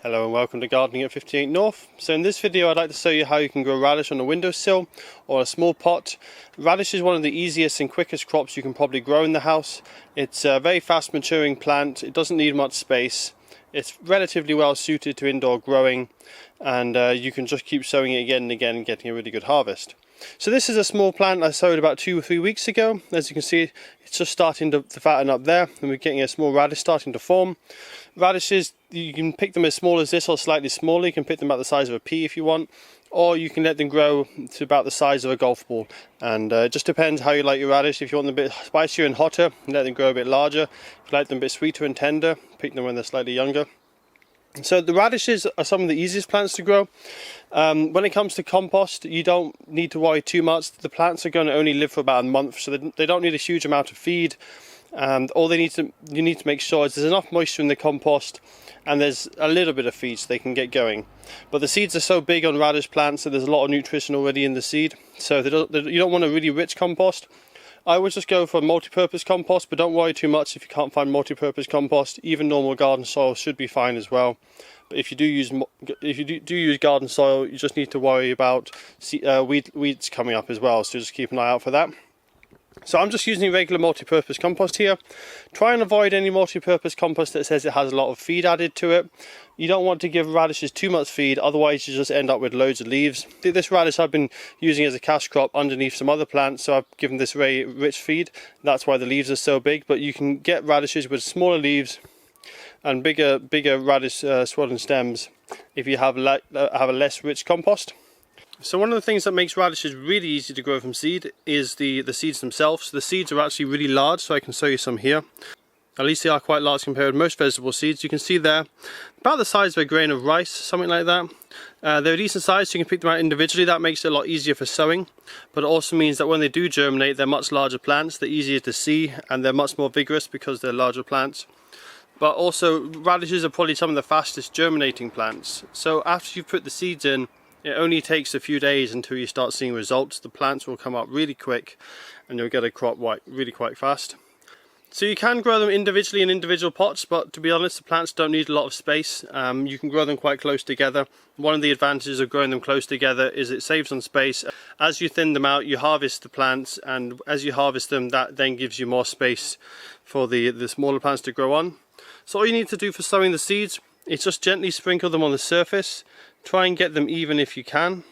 Hello and welcome to Gardening at 58 North. So in this video I'd like to show you how you can grow radish on a windowsill or a small pot. Radish is one of the easiest and quickest crops you can probably grow in the house. It's a very fast maturing plant, it doesn't need much space, it's relatively well suited to indoor growing, and you can just keep sowing it again and again and getting a really good harvest. So this is a small plant I sowed about 2 or 3 weeks ago. As you can see, it's just starting to fatten up there, and we're getting a small radish starting to form. Radishes, you can pick them as small as this or slightly smaller. You can pick them about the size of a pea if you want, or you can let them grow to about the size of a golf ball, and it just depends how you like your radish. If you want them a bit spicier and hotter, let them grow a bit larger. If you like them a bit sweeter and tender, pick them when they're slightly younger. So the radishes are some of the easiest plants to grow. When it comes to compost, you don't need to worry too much. The plants are going to only live for about a month, so they don't need a huge amount of feed. All you need to make sure is there's enough moisture in the compost and there's a little bit of feed so they can get going. But the seeds are so big on radish plants that there's a lot of nutrition already in the seed, so you don't want a really rich compost. I would just go for multi-purpose compost, but don't worry too much if you can't find multi-purpose compost. Even normal garden soil should be fine as well. But if you do use garden soil, you just need to worry about weeds coming up as well, so just keep an eye out for that. So I'm just using regular multi-purpose compost here. Try and avoid any multi-purpose compost that says it has a lot of feed added to it. You don't want to give radishes too much feed, otherwise you just end up with loads of leaves. This radish I've been using as a cash crop underneath some other plants, so I've given this very rich feed. That's why the leaves are so big, but you can get radishes with smaller leaves and bigger radish swollen stems if you have a less rich compost. So one of the things that makes radishes really easy to grow from seed is the seeds themselves. The seeds are actually really large, so I can show you some here. At least they are quite large compared with most vegetable seeds. You can see there, about the size of a grain of rice, something like that. They're a decent size, so you can pick them out individually. That makes it a lot easier for sowing, but it also means that when they do germinate, they're much larger plants, they're easier to see, and they're much more vigorous because they're larger plants. But also, radishes are probably some of the fastest germinating plants. So after you've put the seeds in, it only takes a few days until you start seeing results. The plants will come up really quick and you'll get a crop really quite fast. So you can grow them individually in individual pots, but to be honest, the plants don't need a lot of space. You can grow them quite close together. One of the advantages of growing them close together is it saves on space. As you thin them out, you harvest the plants, and as you harvest them, that then gives you more space for the smaller plants to grow on. So all you need to do for sowing the seeds is just gently sprinkle them on the surface. Try and get them even if you can.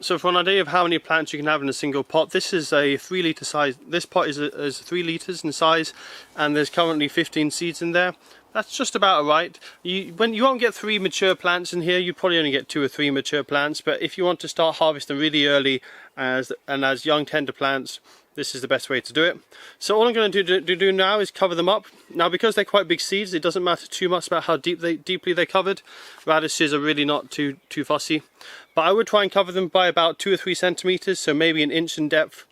So for an idea of how many plants you can have in a single pot, this is a 3 litre size. This pot is 3 litres in size, and there's currently 15 seeds in there. That's just about right. You won't get 3 mature plants in here. You probably only get 2 or 3 mature plants. But if you want to start harvesting really early as young tender plants, this is the best way to do it. So all I'm going to do now is cover them up. Now, because they're quite big seeds, it doesn't matter too much about how deeply they're covered. Radishes are really not too fussy. But I would try and cover them by about 2 or 3 centimeters, so maybe an inch in depth.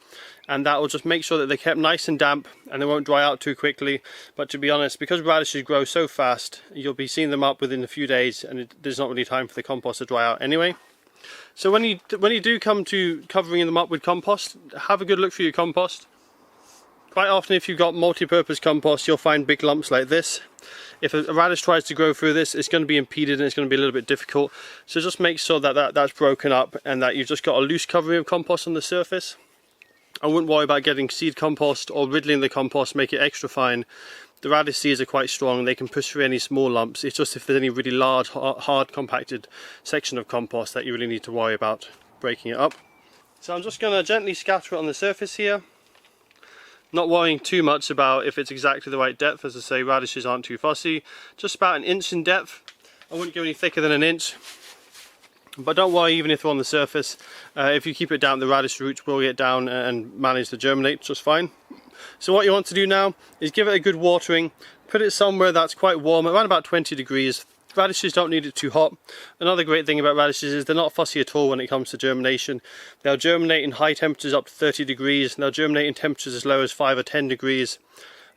And that will just make sure that they're kept nice and damp and they won't dry out too quickly. But to be honest, because radishes grow so fast, you'll be seeing them up within a few days, and there's not really time for the compost to dry out anyway. So when you do come to covering them up with compost, have a good look for your compost. Quite often if you've got multi-purpose compost, you'll find big lumps like this. If a radish tries to grow through this, it's going to be impeded and it's going to be a little bit difficult. So just make sure that that's broken up and that you've just got a loose covering of compost on the surface. I wouldn't worry about getting seed compost or riddling the compost, make it extra fine. The radish seeds are quite strong, they can push through any small lumps. It's just if there's any really large, hard compacted section of compost that you really need to worry about breaking it up. So I'm just going to gently scatter it on the surface here. Not worrying too much about if it's exactly the right depth. As I say, radishes aren't too fussy. Just about an inch in depth. I wouldn't go any thicker than an inch. But don't worry even if they're on the surface. If you keep it down, the radish roots will get down and manage to germinate just fine. So what you want to do now is give it a good watering. Put it somewhere that's quite warm, around about 20 degrees. Radishes don't need it too hot. Another great thing about radishes is they're not fussy at all when it comes to germination. They'll germinate in high temperatures up to 30 degrees. And they'll germinate in temperatures as low as 5 or 10 degrees.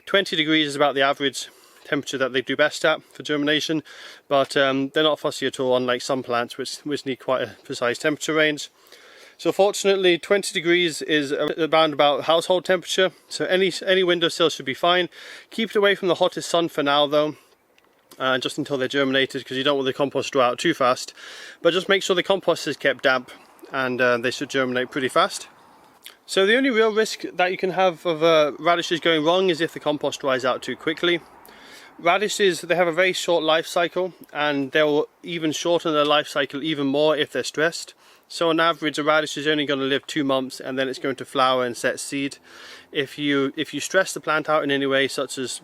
20 degrees is about the average temperature that they do best at for germination, but they're not fussy at all, unlike some plants which need quite a precise temperature range. So fortunately 20 degrees is around about household temperature, so any windowsill should be fine. Keep it away from the hottest sun for now though. just until they're germinated, because you don't want the compost to dry out too fast. But just make sure the compost is kept damp, and they should germinate pretty fast. So the only real risk that you can have of radishes going wrong is if the compost dries out too quickly. Radishes, they have a very short life cycle, and they'll even shorten their life cycle even more if they're stressed. So on average, a radish is only going to live 2 months, and then it's going to flower and set seed. If you stress the plant out in any way, such as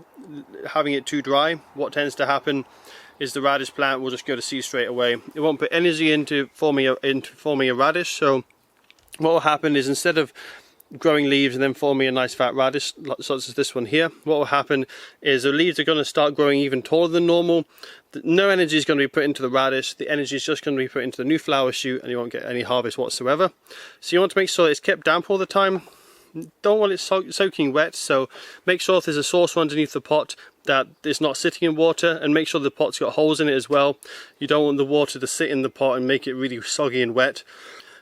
having it too dry, what tends to happen is the radish plant will just go to seed straight away. It won't put energy into forming a radish. So what will happen is, instead of growing leaves and then forming a nice fat radish such as this one here, what will happen is the leaves are going to start growing even taller than normal. No energy is going to be put into the radish, the energy is just going to be put into the new flower shoot, and you won't get any harvest whatsoever. So you want to make sure it's kept damp all the time. Don't want it soaking wet, so make sure if there's a saucer underneath the pot that it's not sitting in water, and make sure the pot's got holes in it as well. You don't want the water to sit in the pot and make it really soggy and wet.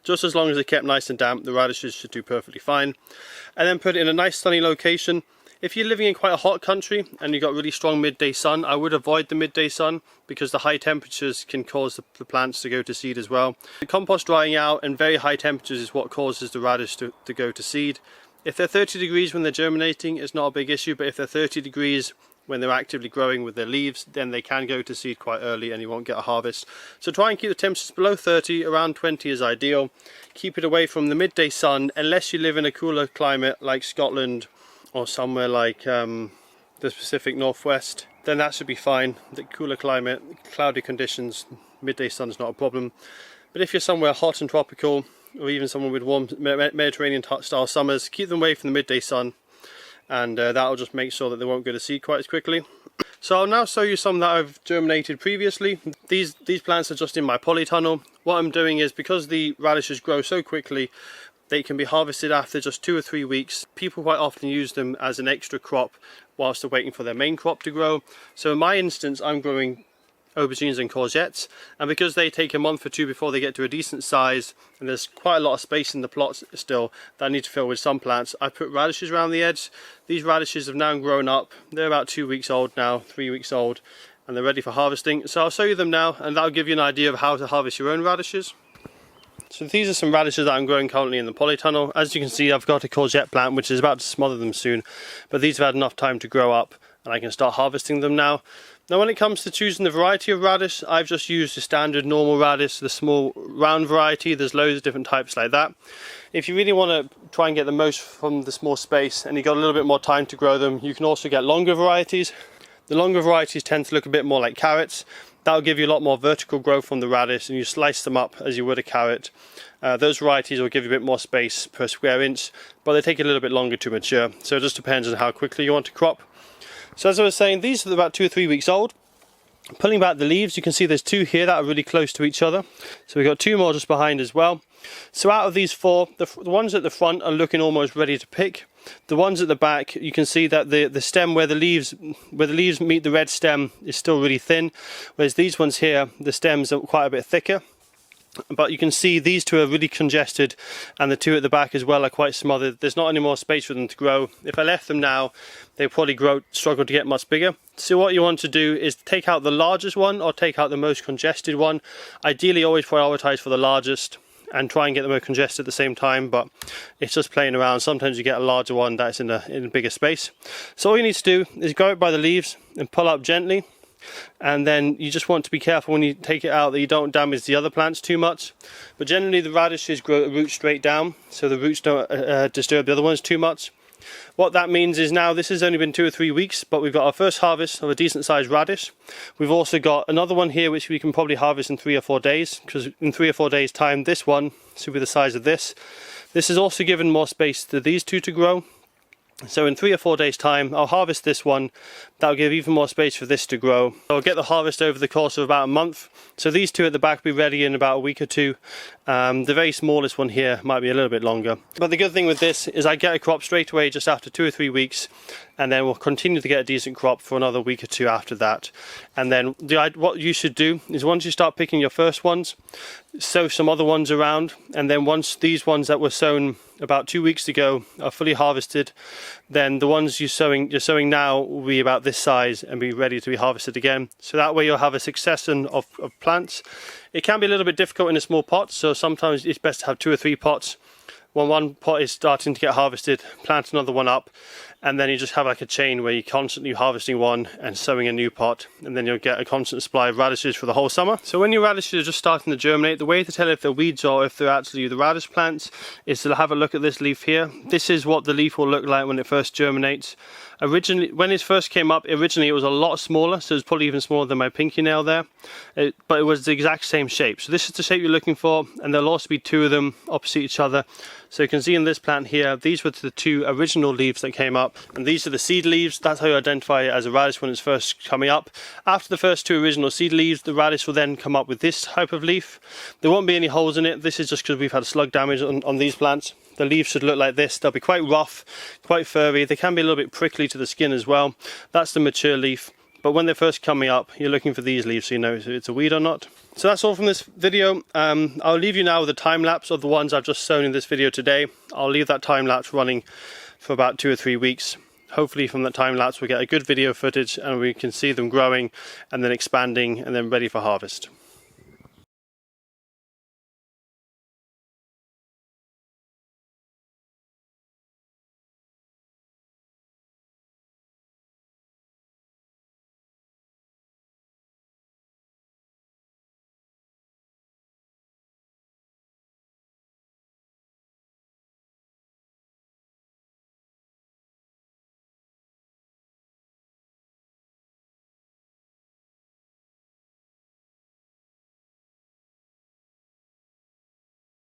Just as long as they're kept nice and damp, the radishes should do perfectly fine. And then put it in a nice sunny location. If you're living in quite a hot country and you've got really strong midday sun, I would avoid the midday sun, because the high temperatures can cause the plants to go to seed as well. The compost drying out and very high temperatures is what causes the radish to go to seed. If they're 30 degrees when they're germinating, it's not a big issue, but if they're 30 degrees when they're actively growing with their leaves, then they can go to seed quite early and you won't get a harvest. So try and keep the temperatures below 30, around 20 is ideal. Keep it away from the midday sun, unless you live in a cooler climate like Scotland or somewhere like the Pacific Northwest, then that should be fine. The cooler climate, cloudy conditions, midday sun is not a problem. But if you're somewhere hot and tropical, or even somewhere with warm Mediterranean style summers, keep them away from the midday sun, and that'll just make sure that they won't go to seed quite as quickly. So I'll now show you some that I've germinated previously. These plants are just in my polytunnel. What I'm doing is, because the radishes grow so quickly, they can be harvested after just 2 or 3 weeks. People quite often use them as an extra crop whilst they're waiting for their main crop to grow. So in my instance, I'm growing aubergines and courgettes, and because they take a month or two before they get to a decent size, and there's quite a lot of space in the plots still that I need to fill with some plants, I put radishes around the edge. These radishes have now grown up. They're about 2 weeks old now, 3 weeks old, and they're ready for harvesting. So I'll show you them now, and that'll give you an idea of how to harvest your own radishes. So these are some radishes that I'm growing currently in the polytunnel. As you can see, I've got a courgette plant which is about to smother them soon, but these have had enough time to grow up and I can start harvesting them now. Now when it comes to choosing the variety of radish, I've just used the standard normal radish, the small round variety. There's loads of different types like that. If you really want to try and get the most from the small space and you've got a little bit more time to grow them, you can also get longer varieties. The longer varieties tend to look a bit more like carrots. That'll give you a lot more vertical growth from the radish, and you slice them up as you would a carrot. Those varieties will give you a bit more space per square inch, but they take a little bit longer to mature. So it just depends on how quickly you want to crop. So as I was saying, these are about 2 or 3 weeks old. Pulling back the leaves, you can see there's 2 here that are really close to each other. So we've got 2 more just behind as well. So out of these 4, the ones at the front are looking almost ready to pick. The ones at the back, you can see that the stem where the leaves meet the red stem is still really thin, whereas these ones here, the stems are quite a bit thicker. But you can see these 2 are really congested, and the 2 at the back as well are quite smothered. There's not any more space for them to grow. If I left them now, they'd probably struggle to get much bigger. So what you want to do is take out the largest one or take out the most congested one. Ideally always prioritize for the largest and try and get them more congested at the same time, but it's just playing around. Sometimes you get a larger one that's in a bigger space. So all you need to do is grab it by the leaves and pull up gently. And then you just want to be careful when you take it out that you don't damage the other plants too much. But generally the radishes grow roots straight down, so the roots don't disturb the other ones too much. What that means is now this has only been 2 or 3 weeks, but we've got our first harvest of a decent sized radish. We've also got another one here which we can probably harvest in 3 or 4 days, because in 3 or 4 days time this one should be the size of this. This has also given more space to these 2 to grow. So in 3 or 4 days time I'll harvest this one. That'll give even more space for this to grow. I'll get the harvest over the course of about a month. So these 2 at the back will be ready in about a week or 2. The very smallest one here might be a little bit longer. But the good thing with this is I get a crop straight away just after 2 or 3 weeks. and then we'll continue to get a decent crop for another week or two after that. And then what you should do is, once you start picking your first ones, sow some other ones around, and then once these ones that were sown about 2 weeks ago are fully harvested, then the ones you're sowing now will be about this size and be ready to be harvested again. So that way you'll have a succession of plants. It can be a little bit difficult in a small pot, so sometimes it's best to have 2 or 3 pots. When one pot is starting to get harvested, plant another one up, and then you just have like a chain where you're constantly harvesting one and sowing a new pot, and then you'll get a constant supply of radishes for the whole summer. So when your radishes are just starting to germinate, the way to tell if they're weeds or if they're actually the radish plants is to have a look at this leaf here. This is what the leaf will look like when it first germinates. Originally, when it first came up, originally it was a lot smaller, so it's probably even smaller than my pinky nail there, but it was the exact same shape. So this is the shape you're looking for, and there'll also be 2 of them opposite each other. So you can see in this plant here, these were the 2 original leaves that came up, and these are the seed leaves. That's how you identify it as a radish when it's first coming up. After the first 2 original seed leaves, the radish will then come up with this type of leaf. There won't be any holes in it. This is just because we've had slug damage on these plants. The leaves should look like this. They'll be quite rough, quite furry. They can be a little bit prickly to the skin as well. That's the mature leaf. But when they're first coming up, you're looking for these leaves so you know if it's a weed or not. So that's all from this video. I'll leave you now with a time lapse of the ones I've just sown in this video today. I'll leave that time lapse running for about 2 or 3 weeks. Hopefully from that time lapse we'll get a good video footage and we can see them growing and then expanding and then ready for harvest.